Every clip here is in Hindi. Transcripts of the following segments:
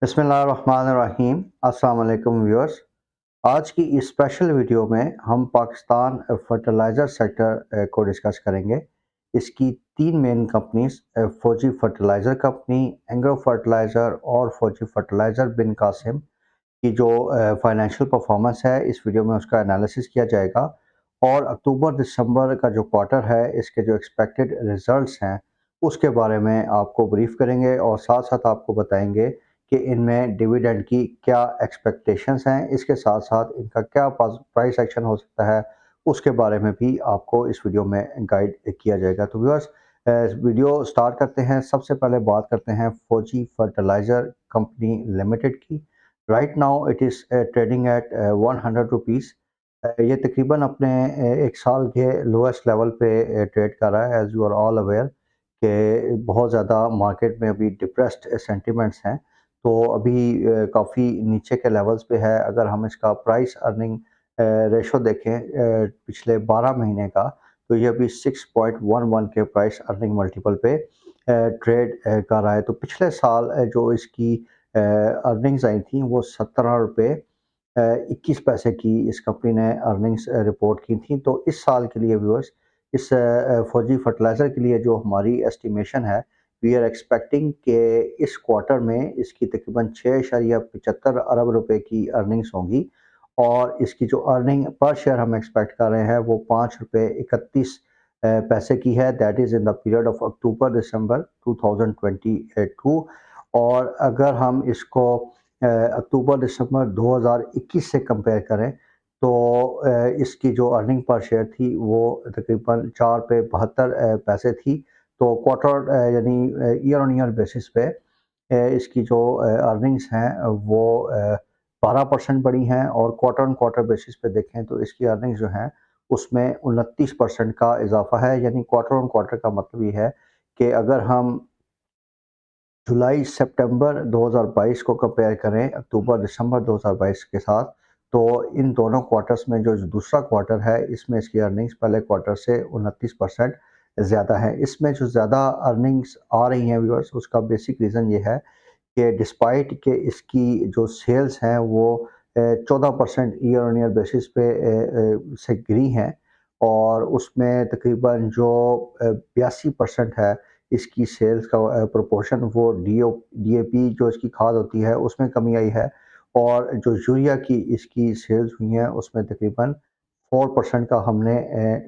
बिस्मिल्लाहिर्रहमानिर्रहीम। अस्सलाम वालेकुम व्यूअर्स। आज की इस स्पेशल वीडियो में हम पाकिस्तान फर्टिलाइज़र सेक्टर को डिस्कस करेंगे। इसकी तीन मेन कंपनीज फौजी फर्टिलाइज़र कंपनी, एंग्रो फर्टिलाइज़र और फौजी फर्टिलाइज़र बिन कासिम की जो फाइनेंशियल परफॉर्मेंस है, इस वीडियो में उसका एनालिसिस किया जाएगा। और अक्टूबर दिसंबर का जो क्वार्टर है, इसके जो एक्सपेक्टेड रिजल्ट्स हैं उसके बारे में आपको ब्रीफ करेंगे और साथ साथ आपको बताएंगे कि इनमें डिविडेंड की क्या एक्सपेक्टेशंस हैं। इसके साथ साथ इनका क्या प्राइस एक्शन हो सकता है, उसके बारे में भी आपको इस वीडियो में गाइड किया जाएगा। तो व्यूअर्स, वीडियो स्टार्ट करते हैं। सबसे पहले बात करते हैं फौजी फर्टिलाइज़र कंपनी लिमिटेड की। Right now it is trading at 100 rupees. ये तकरीबन अपने एक साल के लोएस्ट लेवल पे ट्रेड कर रहा है। As you are all aware कि बहुत ज़्यादा मार्केट में अभी डिप्रेस्ड सेंटिमेंट्स हैं, तो अभी काफ़ी नीचे के लेवल्स पे है। अगर हम इसका प्राइस अर्निंग रेशो देखें पिछले 12 महीने का, तो ये अभी 6.11 के प्राइस अर्निंग मल्टीपल पे ट्रेड कर रहा है। तो पिछले साल जो इसकी अर्निंग्स आई थी वो 17 रुपये 21 पैसे की इस कंपनी ने अर्निंग्स रिपोर्ट की थी। तो इस साल के लिए व्यूअर्स, इस फौजी फर्टिलाइज़र के लिए जो हमारी एस्टिमेशन है, वी आर एक्सपेक्टिंग कि इस क्वार्टर में इसकी तकरीबन 6.75 अरब रुपए की अर्निंग्स होंगी। और इसकी जो अर्निंग पर शेयर हम एक्सपेक्ट कर रहे हैं वो 5 रुपये 31 पैसे की है। That is in the period of October December 2022। और अगर हम इसको अक्टूबर दिसंबर 2021 से कंपेयर करें, तो इसकी जो अर्निंग पर शेयर थी वो तकरीबन 4 पे 72 पैसे थी। तो क्वार्टर यानी ईयर ऑन ईयर बेसिस पे इसकी जो अर्निंग्स हैं वो 12% बढ़ी हैं। और क्वार्टर ऑन क्वार्टर बेसिस पे देखें तो इसकी अर्निंग्स जो हैं उसमें 29% का इजाफा है। यानी क्वार्टर ऑन क्वार्टर का मतलब ये है कि अगर हम जुलाई सितंबर 2022 को कंपेयर करें अक्टूबर दिसंबर 2022 के साथ, तो इन दोनों क्वार्टर्स में जो दूसरा क्वार्टर है इसमें इसकी अर्निंग्स पहले क्वार्टर से 29% ज़्यादा है। इसमें जो ज़्यादा अर्निंग्स आ रही हैं व्यूअर्स, उसका बेसिक रीज़न ये है कि डिस्पाइट कि इसकी जो सेल्स हैं वो 14% ईयर ऑन ईयर बेसिस पे से गिरी हैं। और उसमें तकरीबन जो 82% है इसकी सेल्स का प्रोपोर्शन, वो डीएपी जो इसकी खाद होती है उसमें कमी आई है। और जो यूरिया की इसकी सेल्स हुई हैं उसमें तकरीबन 4% का हमने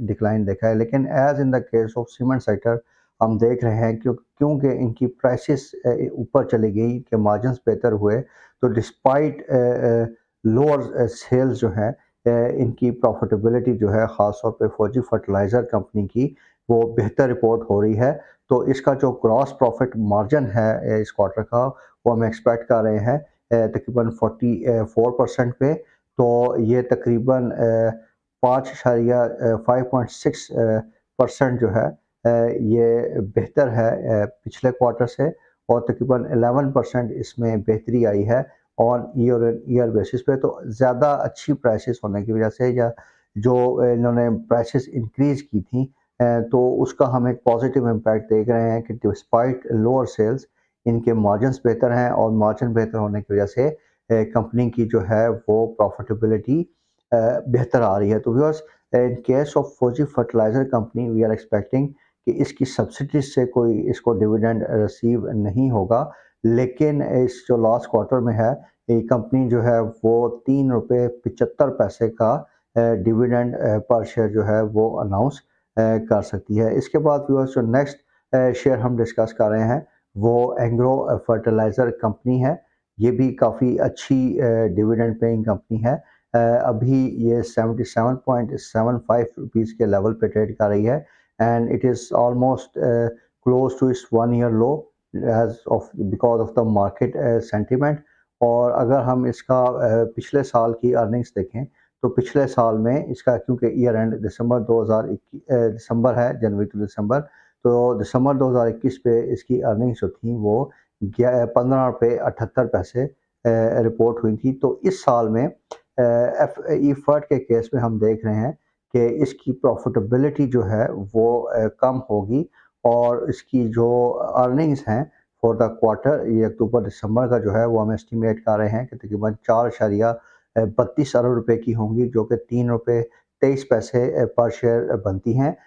डिक्लाइन देखा है। लेकिन as in the case of cement sector हम देख रहे हैं क्योंकि इनकी प्राइसेस ऊपर चली गई, कि मार्जिन्स बेहतर हुए, तो डिस्पाइट लोअर सेल्स जो हैं इनकी प्रॉफिटेबिलिटी जो है ख़ास तौर पे फौजी फर्टिलाइज़र कंपनी की वो बेहतर रिपोर्ट हो रही है। तो इसका जो ग्रॉस प्रॉफिट मार्जिन है इस क्वार्टर का, वो हम एक्सपेक्ट कर रहे हैं तकरीबन 44% पे। तो ये तकरीबन 5.6% जो है ये बेहतर है पिछले क्वार्टर से। और तकरीबन 11% इसमें बेहतरी आई है ऑन ईयर ईयर बेसिस पे। तो ज़्यादा अच्छी प्राइसेस होने की वजह से, या जो इन्होंने प्राइसेस इंक्रीज़ की थी, तो उसका हम एक पॉजिटिव इम्पैक्ट देख रहे हैं कि डिस्पाइट लोअर सेल्स इनके मार्जिन्स बेहतर हैं। और मार्जिन बेहतर होने की वजह से कंपनी की जो है वो प्रॉफिटेबिलिटी बेहतर आ रही है। तो viewers, in case of Fauji fertilizer company we are expecting कि इसकी सब्सिडीज से कोई इसको डिविडेंड रिसीव नहीं होगा। लेकिन इस जो लास्ट क्वार्टर में है, ये कंपनी जो है वो 3 रुपये 75 पैसे का डिविडेंड पर शेयर जो है वो अनाउंस कर सकती है। इसके बाद व्यूअर्स, जो नेक्स्ट शेयर हम डिस्कस कर रहे हैं वो एंग्रो फर्टिलाइज़र कंपनी है। ये भी काफ़ी अच्छी डिविडेंड पेइंग कंपनी है। अभी ये 77.75 रुपीज़ के लेवल पे ट्रेड कर रही है। And it is almost close to its 1 year low as of because of the market sentiment. और अगर हम इसका पिछले साल की अर्निंग्स देखें, तो पिछले साल में इसका, क्योंकि ईयर एंड दिसंबर 2021 दिसंबर है, जनवरी टू दिसंबर, तो दिसंबर 2021 पे इसकी अर्निंग्स जो थी वो 15 रुपये 78 पैसे रिपोर्ट हुई थी। तो इस साल में एफ ई फर्ट के केस में हम देख रहे हैं कि इसकी प्रॉफिटेबिलिटी जो है वो कम होगी। और इसकी जो अर्निंग्स हैं फॉर द क्वार्टर, ये अक्टूबर दिसंबर का जो है वो हम एस्टिमेट कर रहे हैं कि तकरीबन 4.32 अरब रुपए की होंगी, जो कि 3 रुपये 23 पैसे पर शेयर बनती हैं,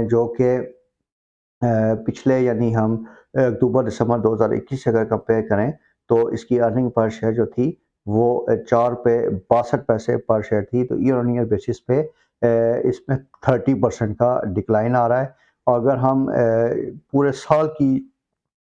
जो कि पिछले यानी हम अक्टूबर दिसंबर 2021 से अगर कंपेयर करें तो इसकी अर्निंग पर शेयर जो थी वो 4 रुपये 62 पैसे पर शेयर थी। तो ईयर ऑन ईयर बेसिस पे इसमें 30% का डिक्लाइन आ रहा है। और अगर हम पूरे साल की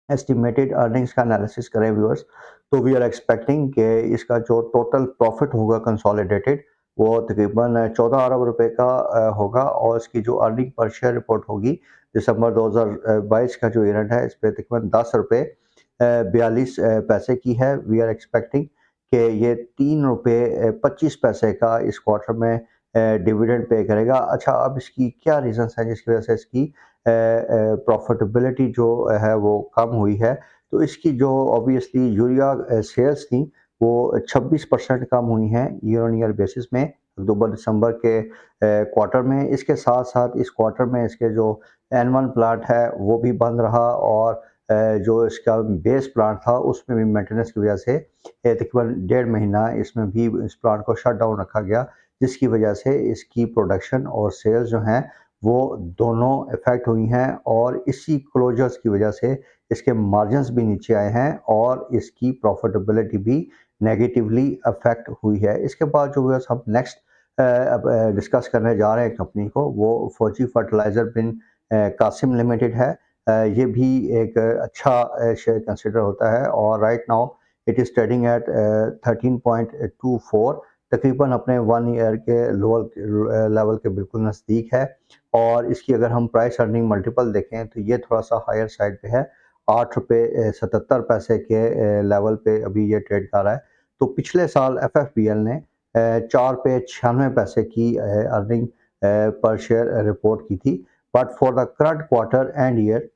एस्टिमेटेड अर्निंग्स का एनालिसिस करें व्यूअर्स, तो वी आर एक्सपेक्टिंग कि इसका जो टोटल प्रॉफिट होगा कंसोलिडेटेड वो तकरीबन 14 अरब रुपए का होगा, और इसकी जो अर्निंग पर शेयर रिपोर्ट होगी दिसंबर 2022 का जो ईयर है इस पर तकरीबन 10 रुपये 42 पैसे की है। वी आर एक्सपेक्टिंग कि ये 3 रुपये 25 पैसे का इस क्वार्टर में डिविडेंड पे करेगा। अच्छा, अब इसकी क्या रीजंस है जिसकी वजह से इसकी प्रॉफिटेबिलिटी जो है वो कम हुई है? तो इसकी जो ऑब्वियसली यूरिया सेल्स थी वो 26% कम हुई हैं ईयर ऑन ईयर बेसिस में अक्टूबर दिसंबर के क्वार्टर में। इसके साथ साथ इस क्वार्टर में इसके जो N1 प्लांट है वो भी बंद रहा, और जो इसका बेस प्लांट था उसमें भी मेंटेनेंस की वजह से तकरीबन 1.5 महीना इसमें भी इस प्लांट को शट डाउन रखा गया, जिसकी वजह से इसकी प्रोडक्शन और सेल्स जो हैं वो दोनों इफ़ेक्ट हुई हैं, और इसी क्लोजर्स की वजह से इसके मार्जिन्स भी नीचे आए हैं और इसकी प्रॉफिटेबिलिटी भी नेगेटिवली अफेक्ट हुई है। इसके बाद जो व्यूअर्स हम नेक्स्ट अब डिस्कस करने जा रहे हैं कंपनी को, वो फौजी फर्टिलाइज़र बिन कासिम लिमिटेड है। ये भी एक अच्छा शेयर कंसिडर होता है, और right now it is trading at 13.24, तकरीबन अपने 1 ईयर के लोअर लेवल के बिल्कुल नज़दीक है। और इसकी अगर हम प्राइस अर्निंग मल्टीपल देखें तो ये थोड़ा सा हायर साइड पे है, 8 रुपये 77 पैसे के लेवल पे अभी ये ट्रेड कर रहा है। तो पिछले साल एफएफपीएल ने 4 रुपये 96 पैसे की अर्निंग पर शेयर रिपोर्ट की थी। But for the current quarter and year,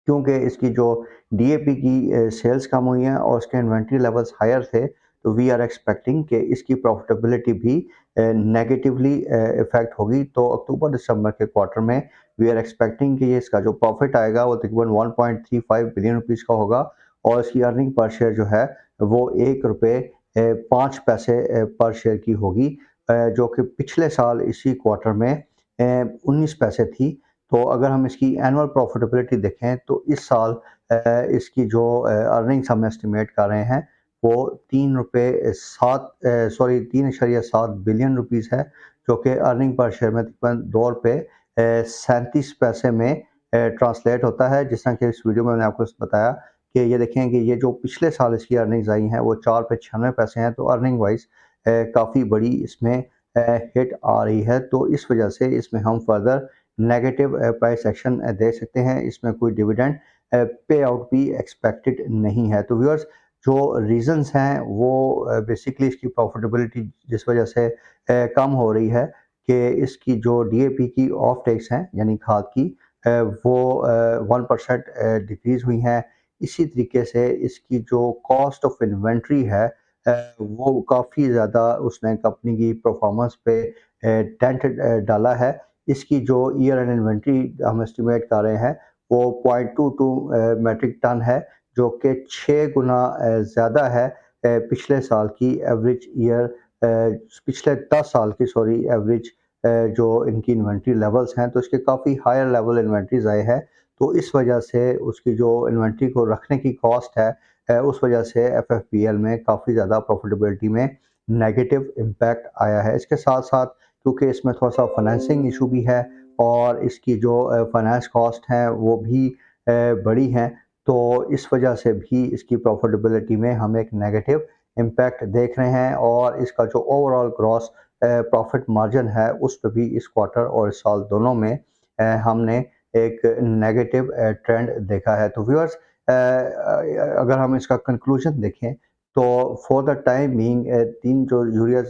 क्योंकि इसकी जो डीएपी की सेल्स कम हुई हैं और उसके इन्वेंट्री लेवल्स हायर थे, तो वी आर एक्सपेक्टिंग कि इसकी प्रॉफिटेबिलिटी भी नेगेटिवली इफेक्ट होगी। तो अक्टूबर दिसंबर के क्वार्टर में वी आर एक्सपेक्टिंग कि इसका जो प्रॉफिट आएगा वो तकरीबन 1.35 बिलियन रुपीज़ का होगा, और इसकी अर्निंग पर शेयर जो है वो 1 रुपये 5 पैसे पर शेयर की होगी, जो कि पिछले साल इसी क्वार्टर में 19 पैसे थी। तो अगर हम इसकी एनुअल प्रॉफिटेबिलिटी देखें तो इस साल इसकी जो अर्निंग्स हम एस्टिमेट कर रहे हैं वो 3.7 बिलियन रुपीज़ है, जो कि अर्निंग पर शेयर में तकरीबन 2 रुपये 37 पैसे में ट्रांसलेट होता है। जिस तरह कि इस वीडियो में मैंने आपको बताया कि ये देखें कि ये जो पिछले साल इसकी अर्निंग्स आई हैं वो 4 रुपये 96 पैसे हैं, तो अर्निंग वाइज काफ़ी बड़ी इसमें हिट आ रही है। तो इस वजह से इसमें हम फर्दर नेगेटिव प्राइस एक्शन दे सकते हैं। इसमें कोई डिविडेंड पे आउट भी एक्सपेक्टेड नहीं है। तो व्यूअर्स, जो रीजंस हैं वो बेसिकली इसकी प्रॉफिटेबिलिटी जिस वजह से कम हो रही है कि इसकी जो डीएपी की ऑफ टेक्स हैं यानी खाद की वो 1% डिक्रीज़ हुई हैं। इसी तरीके से इसकी जो कॉस्ट ऑफ इन्वेंट्री है वो काफ़ी ज़्यादा उसने कंपनी की परफॉर्मेंस पे डेंट डाला है। इसकी जो ईयर एंड इन्वेंट्री हम एस्टिमेट कर रहे हैं वो 0.22 मैट्रिक टन है, जो कि 6 गुना ज़्यादा है पिछले साल की एवरेज पिछले 10 साल की एवरेज जो इनकी इन्वेंट्री लेवल्स हैं, तो इसके काफ़ी हायर लेवल इन्वेंट्रीज आए हैं। तो इस वजह से उसकी जो इन्वेंट्री को रखने की कॉस्ट है उस वजह से एफएफपीएल में काफ़ी ज़्यादा प्रॉफिटेबिलिटी में नेगेटिव इम्पैक्ट आया है। इसके साथ साथ क्योंकि इसमें थोड़ा सा फाइनेंसिंग इशू भी है और इसकी जो फाइनेंस कॉस्ट हैं वो भी बड़ी हैं, तो इस वजह से भी इसकी प्रॉफिटेबिलिटी में हम एक नेगेटिव इम्पैक्ट देख रहे हैं, और इसका जो ओवरऑल ग्रॉस प्रॉफिट मार्जिन है उस पर भी इस क्वार्टर और इस साल दोनों में हमने एक नेगेटिव ट्रेंड देखा है। तो व्यूअर्स, अगर हम इसका कंक्लूजन देखें तो फॉर द टाइम बीइंग तीन जो यूरिया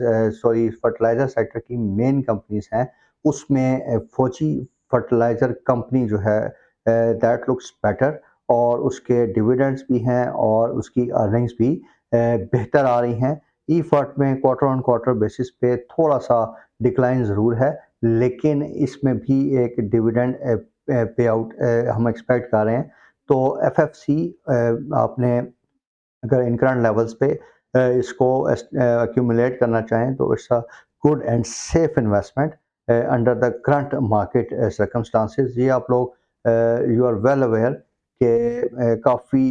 फर्टिलाइज़र सेक्टर की मेन कंपनीज हैं उसमें फौजी फर्टिलाइज़र कंपनी जो है दैट लुक्स बेटर, और उसके डिविडेंड्स भी हैं और उसकी अर्निंग्स भी बेहतर आ रही हैं। ई फर्ट में क्वार्टर ऑन क्वार्टर बेसिस पे थोड़ा सा डिक्लाइन ज़रूर है, लेकिन इसमें भी एक डिविडेंड पे आउट हम एक्सपेक्ट कर रहे हैं। तो एफएफसी आपने अगर इन करंट लेवल्स पे इसको एक्यूमुलेट करना चाहें तो it's a good and safe investment under the current market circumstances. ये आप लोग यू आर वेल अवेयर कि काफ़ी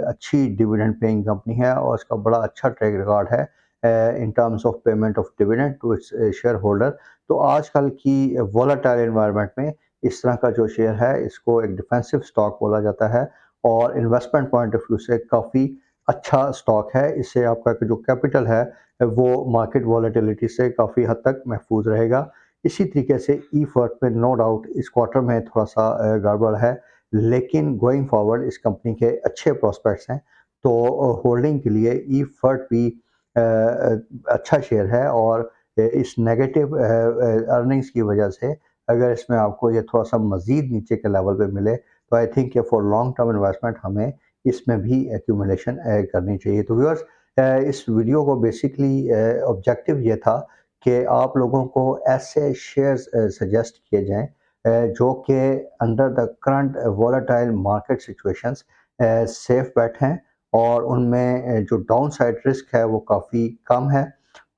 अच्छी डिविडेंड पेइंग कंपनी है और इसका बड़ा अच्छा ट्रैक रिकॉर्ड है in terms of payment of dividend to its shareholder. तो आजकल की वोलेटाइल एनवायरनमेंट में इस तरह का जो शेयर है इसको एक डिफेंसिव स्टॉक बोला जाता है और इन्वेस्टमेंट पॉइंट ऑफ व्यू से काफ़ी अच्छा स्टॉक है। इससे आपका जो कैपिटल है वो मार्केट वॉलेटिलिटी से काफ़ी हद तक महफूज रहेगा। इसी तरीके से ई फर्ट में नो डाउट इस क्वार्टर में थोड़ा सा गड़बड़ है, लेकिन गोइंग फॉरवर्ड इस कंपनी के अच्छे प्रोस्पेक्ट्स हैं। तो होल्डिंग के लिए ई फर्ट भी अच्छा शेयर है और इस नेगेटिव अर्निंग्स की वजह से अगर इसमें आपको ये थोड़ा सा मज़ीद नीचे के लेवल पे मिले तो आई थिंक कि फॉर लॉन्ग टर्म इन्वेस्टमेंट हमें इसमें भी एक्यूमुलेशन करनी चाहिए। तो व्यूअर्स, इस वीडियो को बेसिकली ऑब्जेक्टिव ये था कि आप लोगों को ऐसे शेयर्स सजेस्ट किए जाएं जो कि under the current volatile market situations safe bet हैं और उनमें जो डाउन साइड रिस्क है वो काफ़ी कम है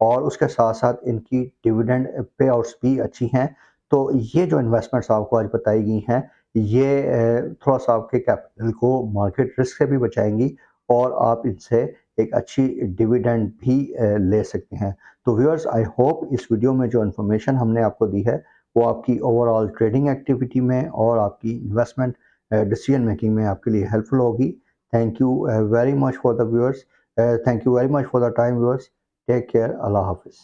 और उसके साथ साथ इनकी डिविडेंड पे आउट्स भी अच्छी हैं। तो ये जो इन्वेस्टमेंट्स आपको आज बताई गई हैं ये थोड़ा सा आपके कैपिटल को मार्केट रिस्क से भी बचाएंगी और आप इनसे एक अच्छी डिविडेंड भी ले सकते हैं। तो व्यूअर्स, आई होप इस वीडियो में जो इन्फॉर्मेशन हमने आपको दी है वो आपकी ओवरऑल ट्रेडिंग एक्टिविटी में और आपकी इन्वेस्टमेंट डिसीजन मेकिंग में आपके लिए हेल्पफुल होगी। Thank you very much for the viewers, thank you very much for the time viewers. Take care, अल्लाह हाफिज़।